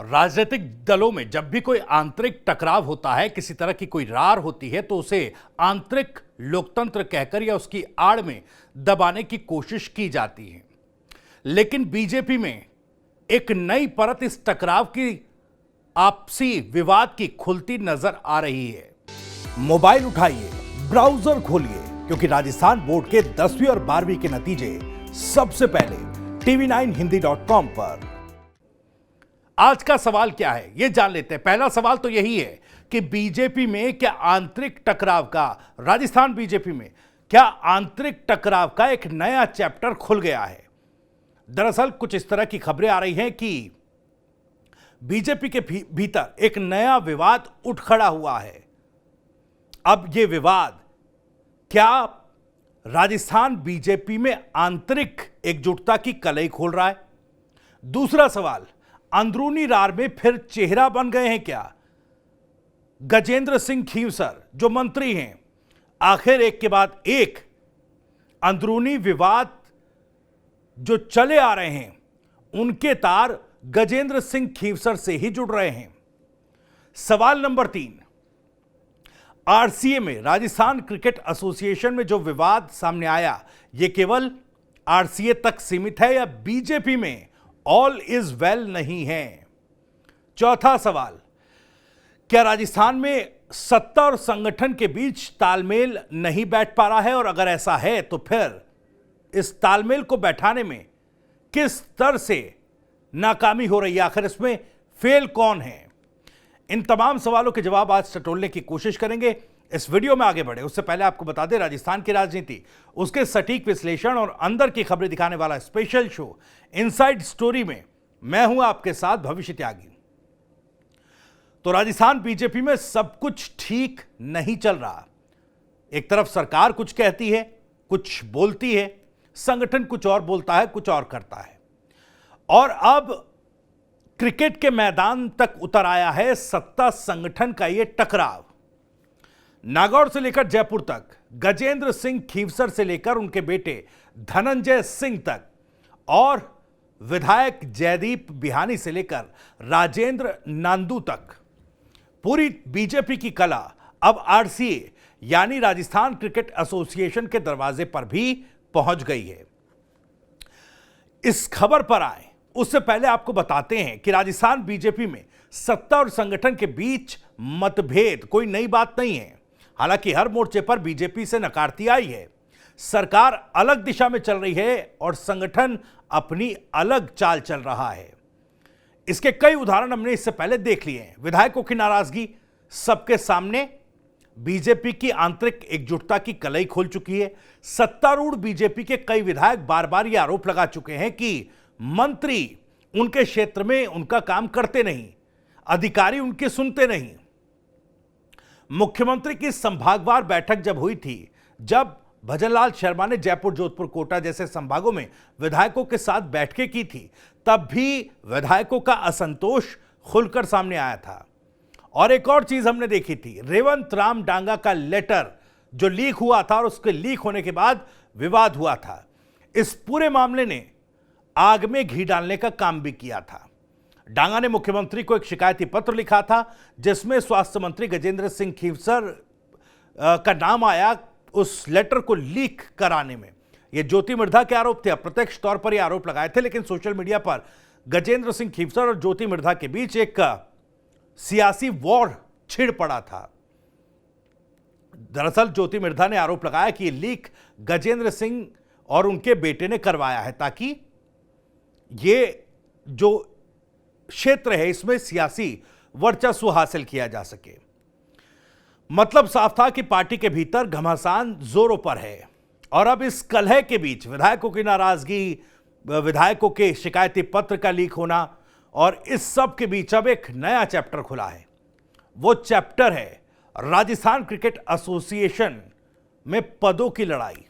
राजनीतिक दलों में जब भी कोई आंतरिक टकराव होता है, किसी तरह की कोई रार होती है, तो उसे आंतरिक लोकतंत्र कहकर या उसकी आड़ में दबाने की कोशिश की जाती है। लेकिन बीजेपी में एक नई परत इस टकराव की आपसी विवाद की खुलती नजर आ रही है। मोबाइल उठाइए, ब्राउजर खोलिए, क्योंकि राजस्थान बोर्ड के 10वीं और 12वीं के नतीजे सबसे पहले tv9hindi.com पर। आज का सवाल क्या है, यह जान लेते हैं। पहला सवाल तो यही है कि बीजेपी में क्या आंतरिक टकराव का, राजस्थान बीजेपी में क्या आंतरिक टकराव का एक नया चैप्टर खुल गया है। दरअसल कुछ इस तरह की खबरें आ रही हैं कि बीजेपी के भीतर एक नया विवाद उठ खड़ा हुआ है। अब यह विवाद क्या राजस्थान बीजेपी में आंतरिक एकजुटता की कलई खोल रहा है? दूसरा सवाल, अंदरूनी रार में फिर चेहरा बन गए हैं क्या गजेंद्र सिंह खींवसर जो मंत्री हैं? आखिर एक के बाद एक अंदरूनी विवाद जो चले आ रहे हैं, उनके तार गजेंद्र सिंह खींवसर से ही जुड़ रहे हैं। सवाल नंबर 3, आरसीए में, राजस्थान क्रिकेट एसोसिएशन में जो विवाद सामने आया, यह केवल आरसीए तक सीमित है या बीजेपी में ऑल इज वेल नहीं है? चौथा सवाल, क्या राजस्थान में सत्ता और संगठन के बीच तालमेल नहीं बैठ पा रहा है, और अगर ऐसा है तो फिर इस तालमेल को बैठाने में किस स्तर से नाकामी हो रही है? आखिर इसमें फेल कौन है? इन तमाम सवालों के जवाब आज टटोलने की कोशिश करेंगे। इस वीडियो में आगे बढ़े उससे पहले आपको बता दें, राजस्थान की राजनीति, उसके सटीक विश्लेषण और अंदर की खबरें दिखाने वाला स्पेशल शो इनसाइड स्टोरी में मैं हूं आपके साथ भविष्य त्यागी। तो राजस्थान बीजेपी में सब कुछ ठीक नहीं चल रहा। एक तरफ सरकार कुछ कहती है, कुछ बोलती है, संगठन कुछ और बोलता है, कुछ और करता है, और अब क्रिकेट के मैदान तक उतर आया है सत्ता संगठन का यह टकराव। नागौर से लेकर जयपुर तक, गजेंद्र सिंह खींवसर से लेकर उनके बेटे धनंजय सिंह तक, और विधायक जयदीप बिहानी से लेकर राजेंद्र नांदू तक, पूरी बीजेपी की कला अब आरसीए यानी राजस्थान क्रिकेट एसोसिएशन के दरवाजे पर भी पहुंच गई है। इस खबर पर आए उससे पहले आपको बताते हैं कि राजस्थान बीजेपी में सत्ता और संगठन के बीच मतभेद कोई नई बात नहीं है। हालांकि हर मोर्चे पर बीजेपी से नकारती आई है। सरकार अलग दिशा में चल रही है और संगठन अपनी अलग चाल चल रहा है। इसके कई उदाहरण हमने इससे पहले देख लिए हैं। विधायकों की नाराजगी सबके सामने बीजेपी की आंतरिक एकजुटता की कलई खोल चुकी है। सत्तारूढ़ बीजेपी के कई विधायक बार बार यह आरोप लगा चुके हैं कि मंत्री उनके क्षेत्र में उनका काम करते नहीं, अधिकारी उनके सुनते नहीं। मुख्यमंत्री की संभागवार बैठक जब हुई थी, जब भजनलाल शर्मा ने जयपुर, जोधपुर, कोटा जैसे संभागों में विधायकों के साथ बैठकें की थी, तब भी विधायकों का असंतोष खुलकर सामने आया था। और एक और चीज हमने देखी थी, रेवंत राम डांगा का लेटर जो लीक हुआ था और उसके लीक होने के बाद विवाद हुआ था। इस पूरे मामले ने आग में घी डालने का काम भी किया था। डांगा ने मुख्यमंत्री को एक शिकायती पत्र लिखा था जिसमें स्वास्थ्य मंत्री गजेंद्र सिंह खींवसर का नाम आया उस लेटर को लीक कराने में। यह ज्योति मिर्धा के आरोप थे। अप्रत्यक्ष तौर पर यह आरोप लगाए थे, लेकिन सोशल मीडिया पर गजेंद्र सिंह खींवसर और ज्योति मिर्धा के बीच एक सियासी वॉर छिड़ पड़ा था। दरअसल ज्योति मिर्धा ने आरोप लगाया कि यह लीक गजेंद्र सिंह और उनके बेटे ने करवाया है ताकि ये जो क्षेत्र है इसमें सियासी वर्चस्व हासिल किया जा सके। मतलब साफ था कि पार्टी के भीतर घमासान जोरों पर है। और अब इस कलह के बीच विधायकों की नाराजगी, विधायकों के शिकायती पत्र का लीक होना, और इस सब के बीच अब एक नया चैप्टर खुला है। वो चैप्टर है राजस्थान क्रिकेट एसोसिएशन में पदों की लड़ाई।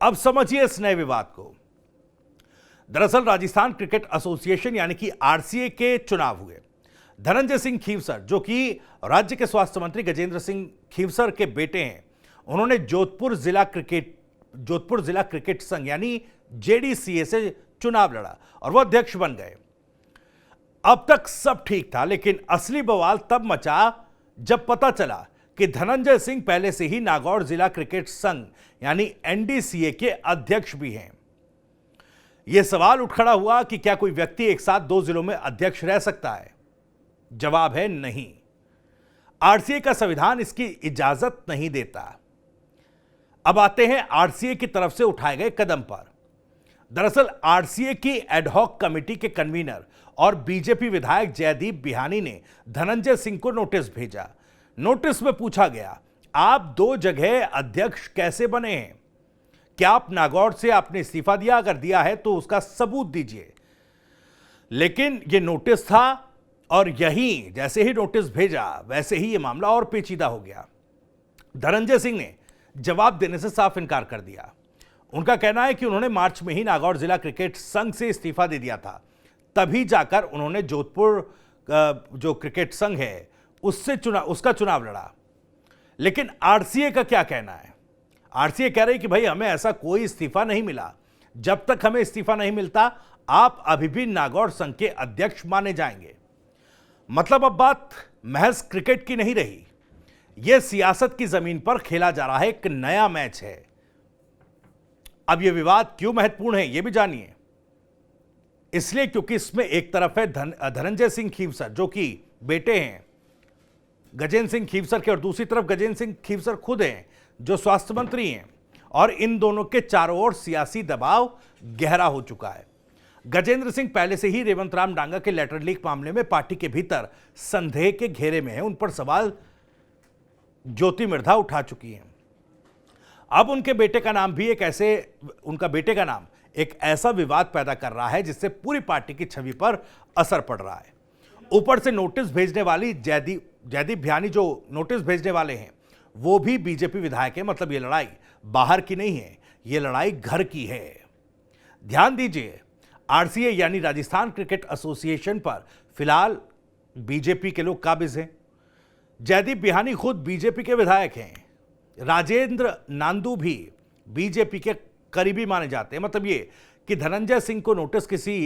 अब समझिए इस नए विवाद को। दरअसल राजस्थान क्रिकेट एसोसिएशन यानी कि आरसीए के चुनाव हुए। धनंजय सिंह खींवसर जो कि राज्य के स्वास्थ्य मंत्री गजेंद्र सिंह खींवसर के बेटे हैं, उन्होंने जोधपुर जिला क्रिकेट संघ यानी जेडीसीए से चुनाव लड़ा और वह अध्यक्ष बन गए। अब तक सब ठीक था, लेकिन असली बवाल तब मचा जब पता चला कि धनंजय सिंह पहले से ही नागौर जिला क्रिकेट संघ यानी एनडीसीए के अध्यक्ष भी हैं। यह सवाल उठ खड़ा हुआ कि क्या कोई व्यक्ति एक साथ दो जिलों में अध्यक्ष रह सकता है? जवाब है नहीं। आरसीए का संविधान इसकी इजाजत नहीं देता। अब आते हैं आरसीए की तरफ से उठाए गए कदम पर। दरअसल आरसीए की एडहॉक कमेटी के कन्वीनर और बीजेपी विधायक जयदीप बिहानी ने धनंजय सिंह को नोटिस भेजा। नोटिस में पूछा गया, आप दो जगह अध्यक्ष कैसे बने हैं? क्या आप नागौर से आपने इस्तीफा दिया? अगर दिया है तो उसका सबूत दीजिए। लेकिन यह नोटिस था और यही जैसे ही नोटिस भेजा वैसे ही यह मामला और पेचीदा हो गया। धनंजय सिंह ने जवाब देने से साफ इनकार कर दिया। उनका कहना है कि उन्होंने मार्च में ही नागौर जिला क्रिकेट संघ से इस्तीफा दे दिया था, तभी जाकर उन्होंने जोधपुर जो क्रिकेट संघ है उसका चुनाव लड़ा। लेकिन आरसीए का क्या कहना है? आरसीए कह रही कि भाई हमें ऐसा कोई इस्तीफा नहीं मिला। जब तक हमें इस्तीफा नहीं मिलता आप अभी भी नागौर संघ के अध्यक्ष माने जाएंगे। मतलब अब बात महज क्रिकेट की नहीं रही, यह सियासत की जमीन पर खेला जा रहा है एक नया मैच है। अब यह विवाद क्यों महत्वपूर्ण है यह भी जानिए। इसलिए क्योंकि इसमें एक तरफ है धनंजय सिंह खीवसर जो कि बेटे हैं गजेंद्र सिंह खीवसर के, और दूसरी तरफ गजेंद्र सिंह खीवसर खुद हैं जो स्वास्थ्य मंत्री हैं, और इन दोनों के चारों ओर सियासी दबाव गहरा हो चुका है। गजेंद्र सिंह पहले से ही रेवंत राम डांगा के लेटर लीक मामले में पार्टी के भीतर संदेह के घेरे में है। उन पर सवाल ज्योति मिर्धा उठा चुकी हैं। अब उनके बेटे का नाम भी उनका बेटे का नाम एक ऐसा विवाद पैदा कर रहा है जिससे पूरी पार्टी की छवि पर असर पड़ रहा है। ऊपर से नोटिस भेजने वाली जयदीप बिहानी जो नोटिस भेजने वाले हैं वो भी बीजेपी विधायक है। मतलब ये लड़ाई बाहर की नहीं है, ये लड़ाई घर की है। ध्यान दीजिए, आरसीए यानी राजस्थान क्रिकेट एसोसिएशन पर फिलहाल बीजेपी के लोग काबिज हैं। जयदीप बिहानी खुद बीजेपी के विधायक हैं। राजेंद्र नांदू भी बीजेपी के करीबी माने जाते हैं। मतलब ये कि धनंजय सिंह को नोटिस किसी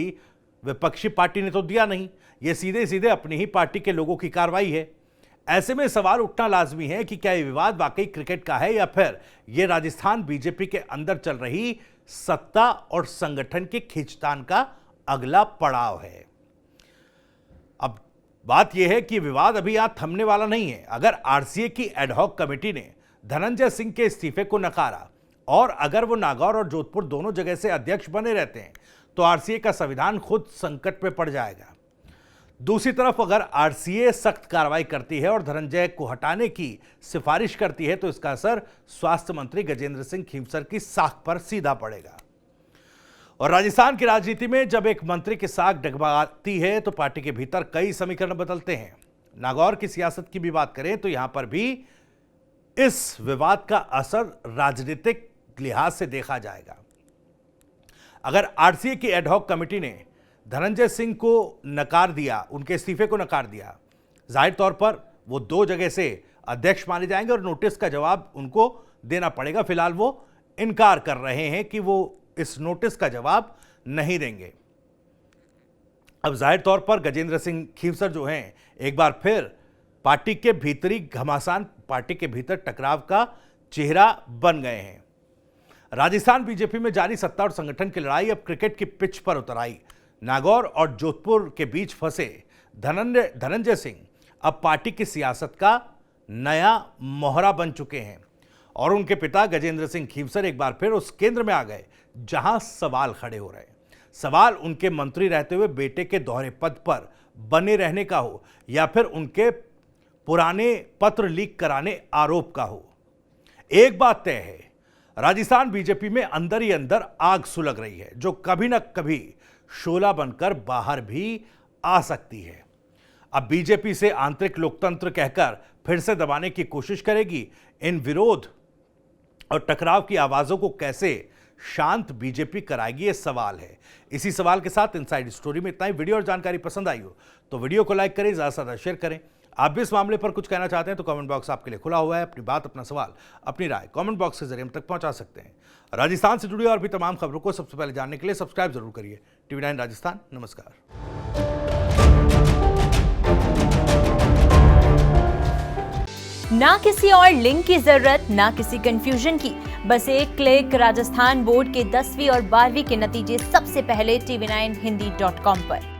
विपक्षी पार्टी ने तो दिया नहीं, ये सीधे सीधे अपनी ही पार्टी के लोगों की कार्रवाई है। ऐसे में सवाल उठना लाजमी है कि क्या ये विवाद वाकई क्रिकेट का है या फिर ये राजस्थान बीजेपी के अंदर चल रही सत्ता और संगठन के खींचतान का अगला पड़ाव है। अब बात यह है कि विवाद अभी यहां थमने वाला नहीं है। अगर आरसीए की एडहॉक कमेटी ने धनंजय सिंह के इस्तीफे को नकारा और अगर वो नागौर और जोधपुर दोनों जगह से अध्यक्ष बने रहते हैं तो आरसीए का संविधान खुद संकट में पड़ जाएगा। दूसरी तरफ अगर आरसीए सख्त कार्रवाई करती है और धनंजय को हटाने की सिफारिश करती है तो इसका असर स्वास्थ्य मंत्री गजेंद्र सिंह खीवसर की साख पर सीधा पड़ेगा। और राजस्थान की राजनीति में जब एक मंत्री की साख डगमगाती है तो पार्टी के भीतर कई समीकरण बदलते हैं। नागौर की सियासत की भी बात करें तो यहां पर भी इस विवाद का असर राजनीतिक लिहाज से देखा जाएगा। अगर आरसीए की एडहॉक कमेटी ने धनंजय सिंह को नकार दिया, उनके इस्तीफे को नकार दिया, जाहिर तौर पर वो दो जगह से अध्यक्ष माने जाएंगे और नोटिस का जवाब उनको देना पड़ेगा। फिलहाल वो इनकार कर रहे हैं कि वो इस नोटिस का जवाब नहीं देंगे। अब जाहिर तौर पर गजेंद्र सिंह खीवसर जो हैं एक बार फिर पार्टी के भीतरी घमासान, पार्टी के भीतर टकराव का चेहरा बन गए हैं। राजस्थान बीजेपी में जारी सत्ता और संगठन की लड़ाई अब क्रिकेट की पिच पर उतर आई। नागौर और जोधपुर के बीच फंसे धनंजय सिंह अब पार्टी की सियासत का नया मोहरा बन चुके हैं और उनके पिता गजेंद्र सिंह खीवसर एक बार फिर उस केंद्र में आ गए जहां सवाल खड़े हो रहे हैं। सवाल उनके मंत्री रहते हुए बेटे के दोहरे पद पर बने रहने का हो या फिर उनके पुराने पत्र लीक कराने आरोप का हो। एक बात तय है, राजस्थान बीजेपी में अंदर ही अंदर आग सुलग रही है जो कभी ना कभी शोला बनकर बाहर भी आ सकती है। अब बीजेपी से आंतरिक लोकतंत्र कहकर फिर से दबाने की कोशिश करेगी। इन विरोध और टकराव की आवाजों को कैसे शांत बीजेपी कराएगी, ये सवाल है। इसी सवाल के साथ इनसाइड स्टोरी में इतना ही। वीडियो और जानकारी पसंद आई हो तो वीडियो को लाइक करें, ज्यादा से ज्यादा शेयर करें। आप भी इस मामले पर कुछ कहना चाहते हैं तो कमेंट बॉक्स आपके लिए खुला हुआ है। अपनी बात, अपना सवाल, अपनी राय कमेंट बॉक्स के जरिए हम तक पहुंचा सकते हैं। राजस्थान से जुड़ी और भी तमाम खबरों को सबसे पहले जानने के लिए सब्सक्राइब जरूर करिए। TV9 राजस्थान। नमस्कार। ना किसी और लिंक की जरूरत, ना किसी कंफ्यूजन की, बस एक क्लिक। राजस्थान बोर्ड के 10वीं और 12वीं के नतीजे सबसे पहले tv9hindi.com पर।